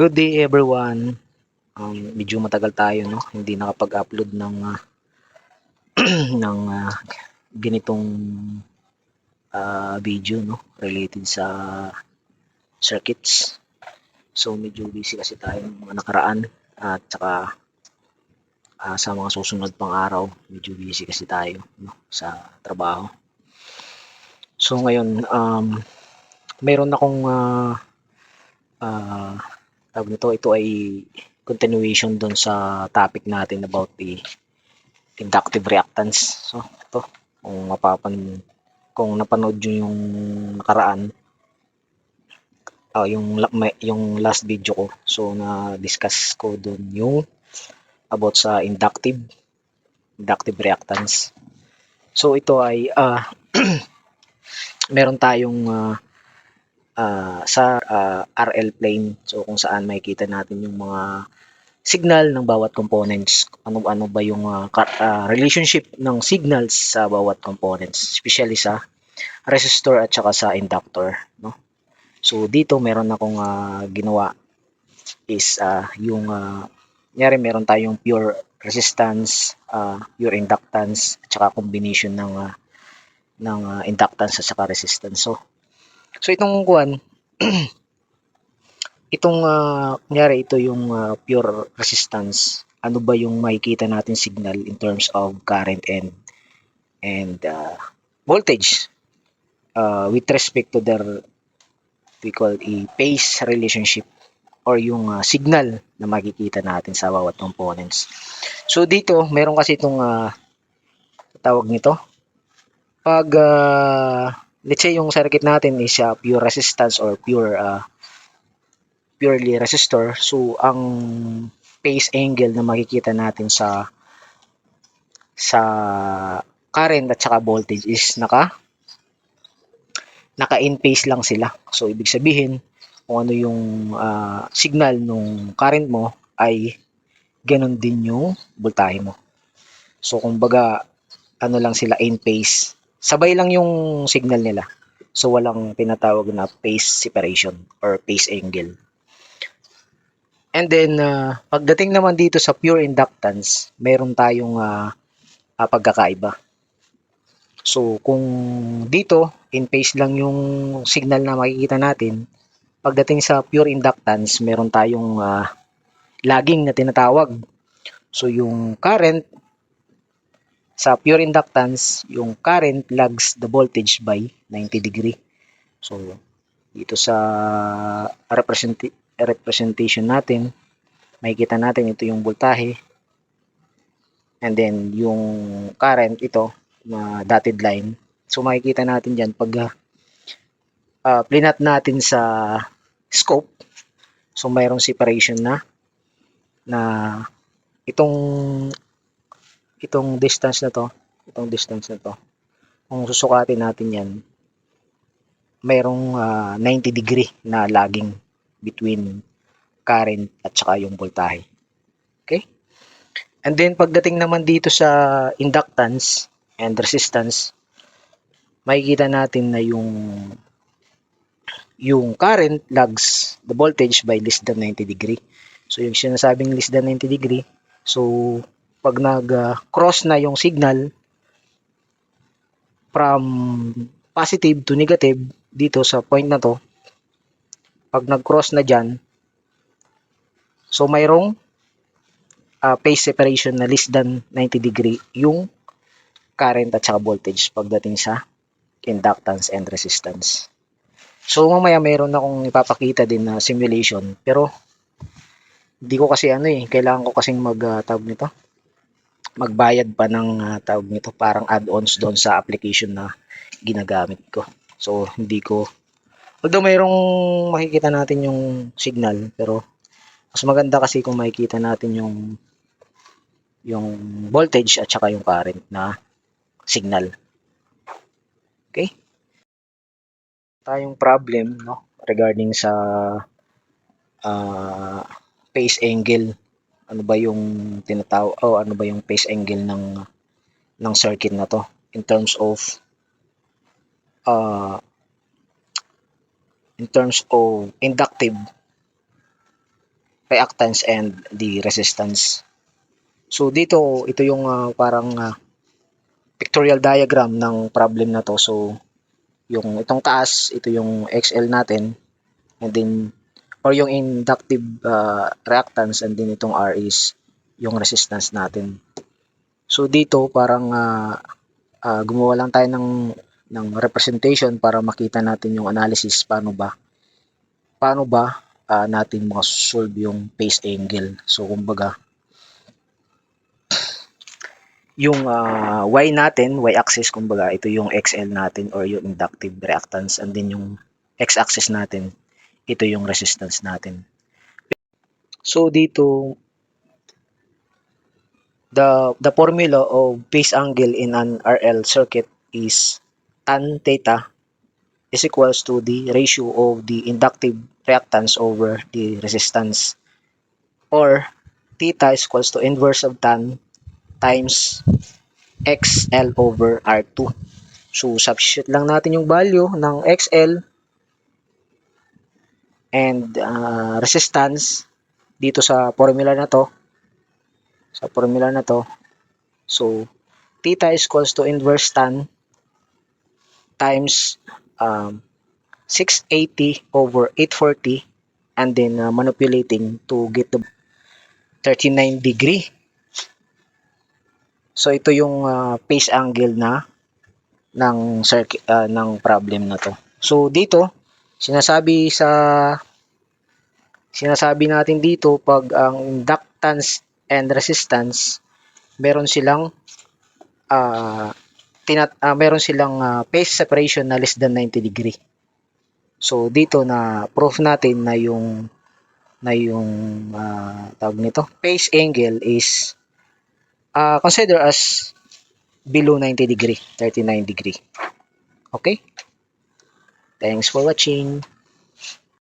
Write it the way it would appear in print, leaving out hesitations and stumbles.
Good day everyone. Medyo matagal tayo hindi nakapag-upload ng ng ganitong video related sa circuits. So medyo busy kasi tayo ng mga nakaraan at saka sa mga susunod pang araw medyo busy kasi tayo sa trabaho. So ngayon meron akong tawag nito, ito ay continuation doon sa topic natin about the inductive reactance. So ito, kung napanood nyo yung nakaraan, yung last video ko, so na-discuss ko doon yung about sa inductive reactance. So ito ay meron tayong sa RL plane, so kung saan makikita natin yung mga signal ng bawat components, ano ba yung relationship ng signals sa bawat components, especially sa resistor at saka sa inductor, So dito meron akong ginawa is yung meron tayong pure resistance, pure inductance at saka combination ng inductance at saka resistance. So itong ito yung pure resistance. Ano ba yung makikita natin signal in terms of current and voltage with respect to their, we call phase relationship or yung signal na makikita natin sa bawat components. So dito meron kasi itong tawag nito, pag let's say yung circuit natin is pure resistance or purely resistor, so ang phase angle na makikita natin sa current at saka voltage is naka-in phase lang sila. So ibig sabihin, kung ano yung signal nung current mo ay ganun din yung voltahe mo. So kumbaga ano lang sila, in phase. Sabay lang yung signal nila. So walang tinatawag na phase separation or phase angle. And then pagdating naman dito sa pure inductance, meron tayong pagkakaiba. So kung dito in phase lang yung signal na makikita natin, pagdating sa pure inductance, meron tayong lagging na tinatawag. So yung current sa pure inductance, yung current lags the voltage by 90 degree. So dito sa representation natin, makikita natin ito yung voltahe, and then yung current ito na dotted line. So makikita natin dyan pag plinat natin sa scope, so mayroong separation na itong distance na to, kung susukatin natin yan, mayroong 90 degree na lagging between current at saka yung voltahe. Okay? And then pagdating naman dito sa inductance and resistance, makikita natin na yung current lags the voltage by less than 90 degree. So yung sinasabing less than 90 degree, so pag nag-cross na yung signal from positive to negative dito sa point na to, pag nag-cross na dyan, so mayroong phase separation na less than 90 degree yung current at saka voltage pagdating sa inductance and resistance. So mamaya mayroon akong ipapakita din na simulation, pero hindi ko kasi kailangan ko kasing magbayad pa ng tawag nito, parang add-ons doon sa application na ginagamit ko. So hindi ko, although mayroong makikita natin yung signal, pero mas maganda kasi kung makikita natin yung voltage at saka yung current na signal. Okay? Tayong problem regarding sa phase angle. Ano ba yung ano ba yung phase angle ng circuit na to in terms of inductive reactance and the resistance. So dito, ito yung parang pictorial diagram ng problem na to. So yung itong taas, ito yung XL natin, and then or yung inductive reactance, and then itong R is yung resistance natin. So dito parang gumawa lang tayo ng representation para makita natin yung analysis paano ba natin solve yung phase angle. So kumbaga yung Y natin, Y-axis, kumbaga ito yung XL natin or yung inductive reactance, and then yung X-axis natin, ito yung resistance natin. So dito, the formula of phase angle in an RL circuit is tan theta is equals to the ratio of the inductive reactance over the resistance, or theta is equals to inverse of tan times XL over R2. So, substitute lang natin yung value ng XL and resistance dito sa formula na to. So, theta is equals to inverse tan times 680 over 840, and then manipulating to get the 39 degree. So, ito yung phase angle ng circuit ng problem na to. So dito sinasabi natin dito, pag ang inductance and resistance meron silang phase separation na less than 90 degree. So dito na proof natin na yung tawag nito, phase angle is consider as below 90 degree, 39 degree. Okay? Thanks for watching.